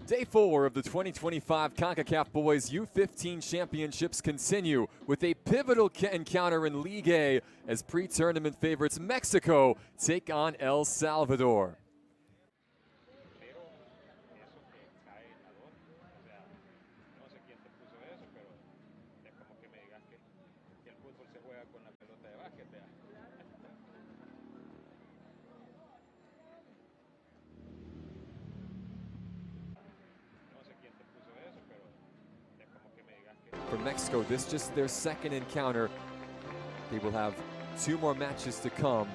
Day 4 of the 2025 CONCACAF Boys U15 Championships continue with a pivotal encounter in League A as pre-tournament favorites Mexico take on El Salvador. For Mexico, this just their second encounter. They will have 2 more matches to come.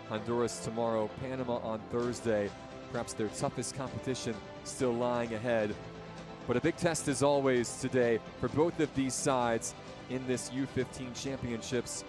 Honduras tomorrow, Panama on Thursday. Perhaps their toughest competition still lying ahead. But a big test as always today for both of these sides in this U15 Championships.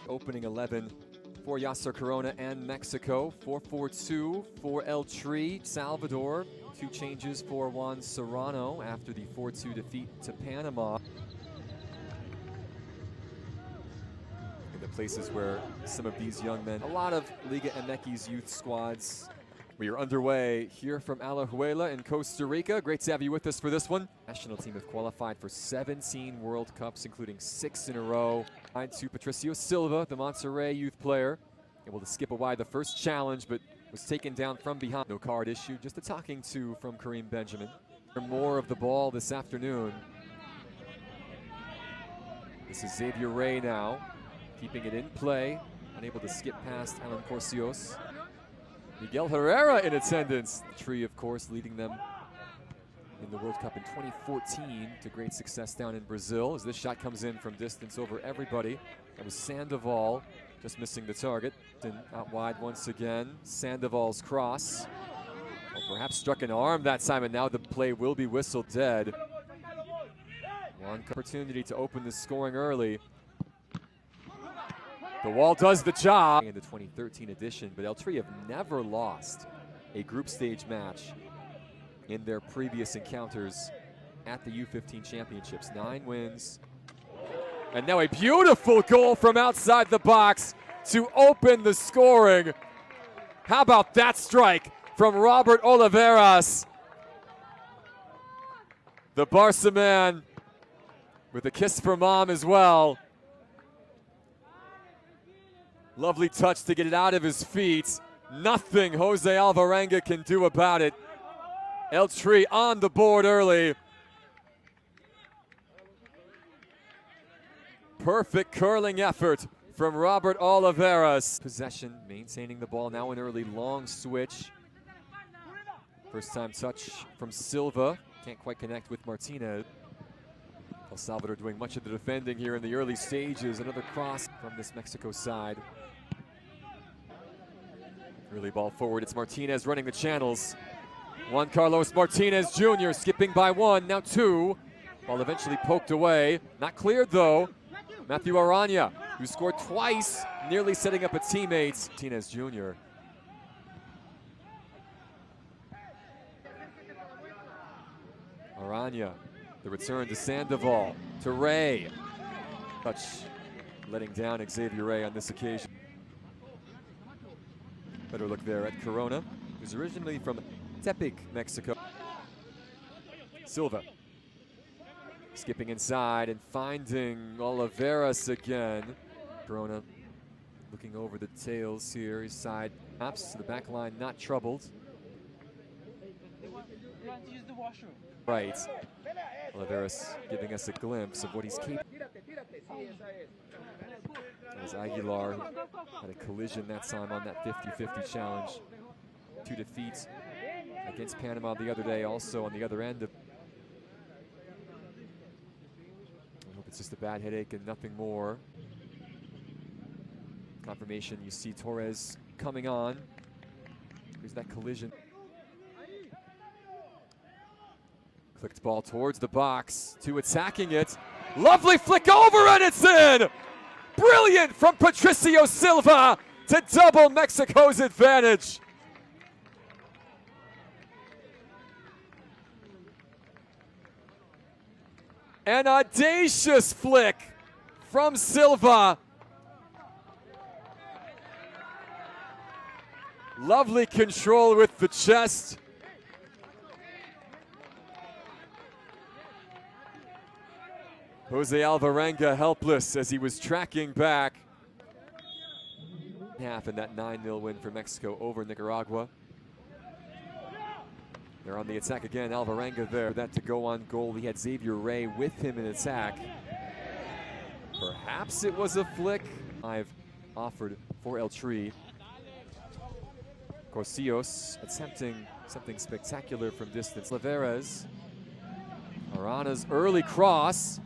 Opening 11 for Yasser Corona and Mexico. 4-4-2 for El Tri. Salvador, 2 changes for Juan Serrano after the 4-2 defeat to Panama. In the places where some of these young men, a lot of Liga MX's youth squads. We are underway here from Alajuela in Costa Rica. Great to have you with us for this one. National team have qualified for 17 World Cups, including 6 in a row. To Patricio Silva, the Monterrey youth player, able to skip away the first challenge, but was taken down from behind. No card issue, just a talking to from Kareem Benjamin. More of the ball this afternoon. This is Xavier Rey now, keeping it in play, unable to skip past Alan Corcios. Miguel Herrera in attendance. The Tree, of course, leading them in the World Cup in 2014 to great success down in Brazil, as this shot comes in from distance over everybody. That was Sandoval just missing the target. And out wide once again, Sandoval's cross. Well, perhaps struck an arm that time, and now the play will be whistled dead. One opportunity to open the scoring early. The wall does the job. In the 2013 edition, but El Tri have never lost a group stage match in their previous encounters at the U15 Championships. 9 wins. And now a beautiful goal from outside the box to open the scoring. How about that strike from Robert Oliveras? The Barca man with a kiss for mom as well. Lovely touch to get it out of his feet. Nothing Jose Alvarenga can do about it. El Tri on the board early. Perfect curling effort from Robert Oliveras. Possession, maintaining the ball, now an early long switch. First time touch from Silva. Can't quite connect with Martinez. El Salvador doing much of the defending here in the early stages. Another cross from this Mexico side. Early ball forward, it's Martinez running the channels. Juan Carlos Martinez Jr. skipping by 1, now 2. Ball eventually poked away. Not cleared though. Matthew Arana, who scored twice, nearly setting up a teammate. Martinez Jr. Arana, the return to Sandoval, to Rey. Touch letting down Xavier Rey on this occasion. Better look there at Corona, who's originally from Tepic, Mexico. Silva skipping inside and finding Oliveras again. Corona looking over the tails here. His side maps to the back line, not troubled. Right. Oliveras giving us a glimpse of what he's capable. As Aguilar had a collision that time on that 50-50 challenge. 2 defeats against Panama the other day, also on the other end of Just a bad headache and nothing more. Confirmation, you see Torres coming on. Here's that collision. Clicked ball towards the box, to attacking it. Lovely flick over and it's in! Brilliant from Patricio Silva to double Mexico's advantage. An audacious flick from Silva. Lovely control with the chest. Jose Alvarenga helpless as he was tracking back. Half in that 9-0 win for Mexico over Nicaragua. They're on the attack again. Alvarenga there. For that to go on goal, he had Xavier Rey with him in attack. Perhaps it was a flick. I've offered for El Tri. Corsios attempting something spectacular from distance. Laveras. Arana's early cross.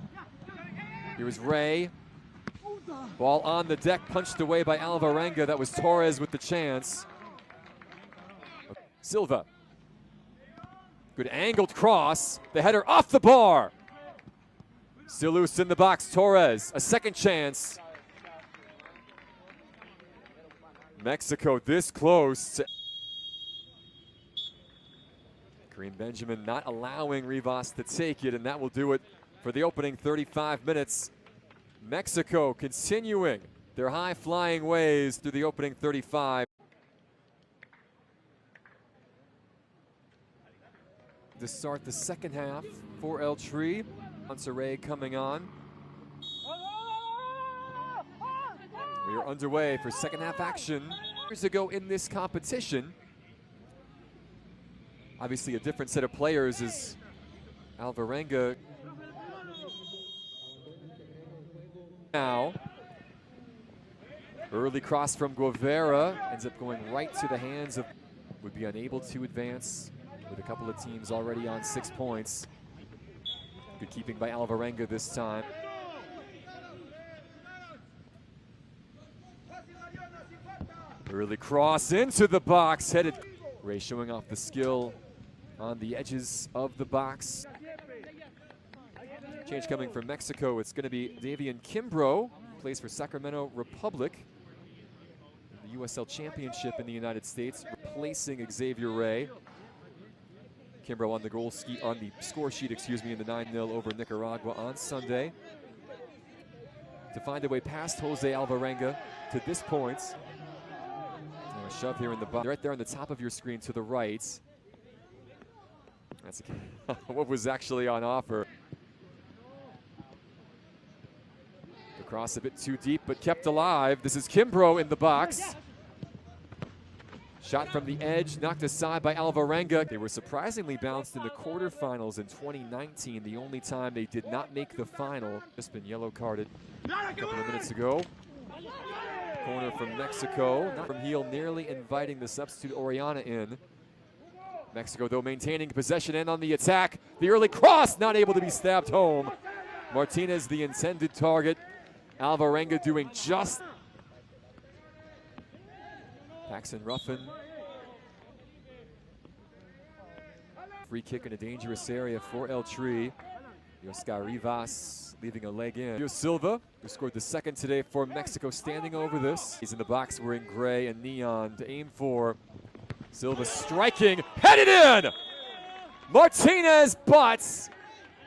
Here was Rey. Ball on the deck, punched away by Alvarenga. That was Torres with the chance. Silva. Good angled cross. The header off the bar. Still loose in the box. Torres, a second chance. Mexico this close to Kareem Benjamin not allowing Rivas to take it, and that will do it for the opening 35 minutes. Mexico continuing their high-flying ways through the opening 35. To start the second half for El Tri. Monterrey coming on. We are underway for second half action. Years ago in this competition, obviously a different set of players as Alvarenga. Now, early cross from Guevara ends up going right to the hands of, would be unable to advance with a couple of teams already on 6 points. Good keeping by Alvarenga this time. Early cross into the box, headed. Rey showing off the skill on the edges of the box. Change coming from Mexico. It's going to be Davian Kimbrough, plays for Sacramento Republic in the USL Championship in the United States, replacing Xavier Rey. Kimbrough on the score sheet, in the 9-0 over Nicaragua on Sunday. To find a way past Jose Alvarenga to this point. And a shove here in the box, right there on the top of your screen to the right. That's what was actually on offer. The cross a bit too deep, but kept alive. This is Kimbrough in the box. Shot from the edge, knocked aside by Alvarenga. They were surprisingly bounced in the quarterfinals in 2019, the only time they did not make the final. Just been yellow carded a couple of minutes ago. Corner from Mexico, not from heel, nearly inviting the substitute Oriana in. Mexico, though, maintaining possession and on the attack. The early cross, not able to be stabbed home. Martinez, the intended target. Alvarenga doing just. Paxton Ruffin. Free kick in a dangerous area for El Tri. Oscar Rivas leaving a leg in. Silva, who scored the second today for Mexico, standing over this. He's in the box wearing gray and neon to aim for. Silva striking, headed in! Martinez butts.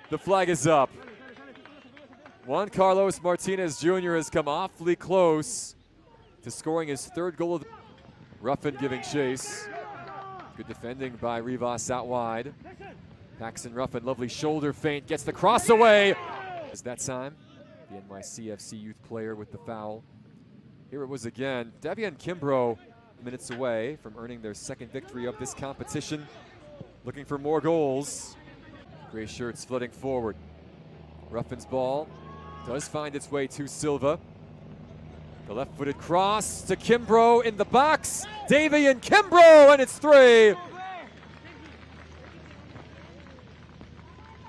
The flag is up. Juan Carlos Martinez Jr. has come awfully close to scoring his third goal of the. Ruffin giving chase. Good defending by Rivas out wide. Paxton Ruffin, lovely shoulder feint, gets the cross away. Is that time? The NYCFC youth player with the foul. Here it was again. Davian Kimbrough minutes away from earning their second victory of this competition. Looking for more goals. Gray shirts flooding forward. Ruffin's ball does find its way to Silva. The left-footed cross to Kimbrough in the box. Davian Kimbrough, and it's 3.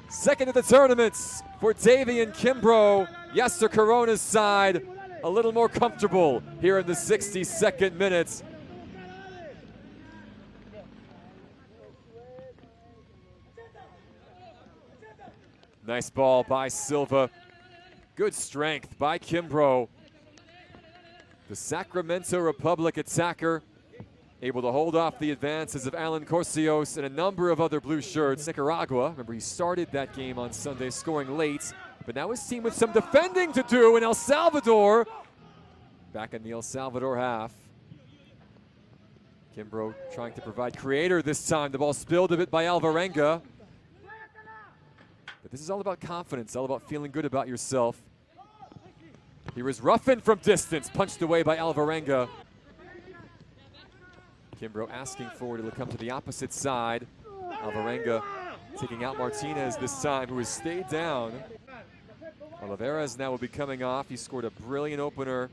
Second of the tournament for Davian Kimbrough. Yasser Corona's side a little more comfortable here in the 62nd minute. Nice ball by Silva. Good strength by Kimbrough. The Sacramento Republic attacker able to hold off the advances of Alan Corsios and a number of other blue shirts. Nicaragua, remember he started that game on Sunday scoring late, but now his team with some defending to do in El Salvador. Back in the El Salvador half. Kimbrough trying to provide creator this time. The ball spilled a bit by Alvarenga. But this is all about confidence, all about feeling good about yourself. Here is Ruffin from distance, punched away by Alvarenga. Kimbrough asking for it to come to the opposite side. Alvarenga taking out Martinez this time, who has stayed down. Oliveras now will be coming off. He scored a brilliant opener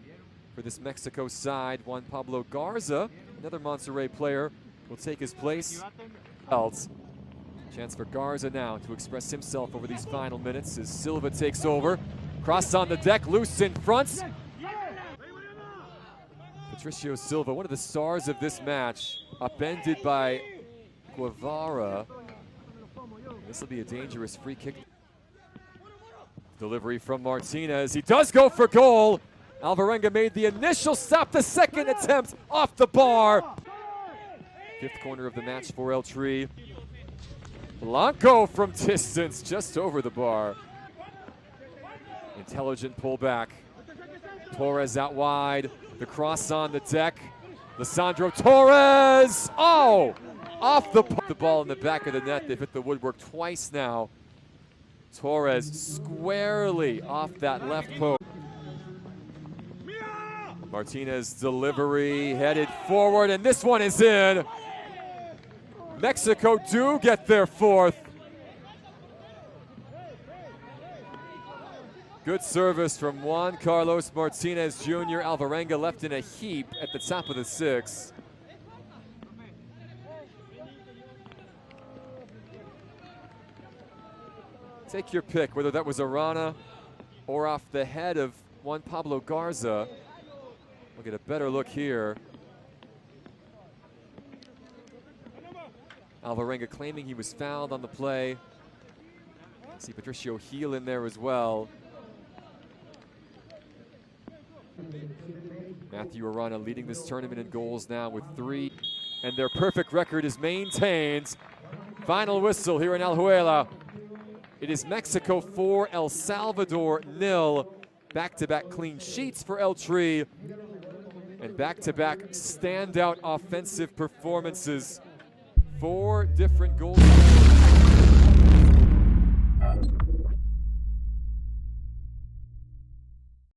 for this Mexico side. Juan Pablo Garza, another Monterrey player, will take his place. Chance for Garza now to express himself over these final minutes as Silva takes over. Cross on the deck, loose in front. Patricio Silva, one of the stars of this match, upended by Guevara. This will be a dangerous free kick. Delivery from Martinez. He does go for goal. Alvarenga made the initial stop, the second attempt off the bar. Fifth corner of the match for El Tri. Blanco from distance, just over the bar. Intelligent pullback. Torres out wide. The cross on the deck. Lisandro Torres! Oh! Off the ball in the back of the net. They've hit the woodwork twice now. Torres squarely off that left post. Martinez delivery headed forward, and this one is in. Mexico do get their fourth. Good service from Juan Carlos Martinez Jr. Alvarenga left in a heap at the top of the sixth. Take your pick, whether that was Arana or off the head of Juan Pablo Garza. We'll get a better look here. Alvarenga claiming he was fouled on the play. See Patricio Heel in there as well. Matthew Arana leading this tournament in goals now with 3, and their perfect record is maintained. Final whistle here in Alajuela. It is Mexico 4, El Salvador 0. Back-to-back clean sheets for El Tri, and back-to-back standout offensive performances. 4 different goals.